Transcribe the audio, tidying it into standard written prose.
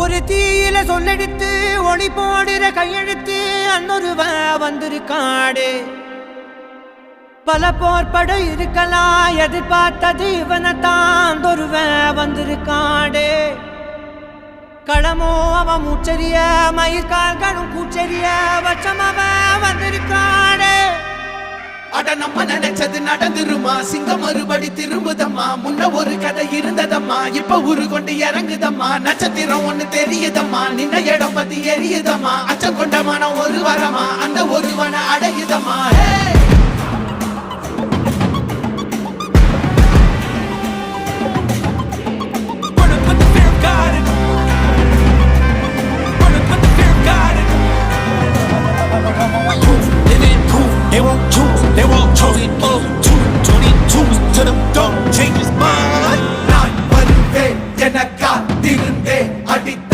ஒரு தீயில சொல்லெடுத்து ஒளி போடுற கையெழுத்து அன்னொருவ வந்திருக்காடு. பல போர்பட இருக்கலாம் எதிர்பார்த்தது இவனைத்தான் ஒருவ வந்திருக்காடு. களமோ அவன் மூச்சரிய மயிர்கால்களும் கூச்சரிய வச்சம் அவன் வந்திருக்காடு. அட நம்ம நினைச்சது நடந்துருமா, சிங்கம் மறுபடி திரும்புதம்மா. முன்ன ஒரு கதை இருந்ததம்மா, இப்ப ஊரு கொண்டு இறங்குதம்மா. நட்சத்திரம் ஒண்ணு தெரியுதம்மா, நின்ன இடம் பத்தி எரியுதம்மா. அச்சம் கொண்ட மனம் ஒரு வரமா, அந்த ஒருவனை அடையுதம்மா. Put the fear of God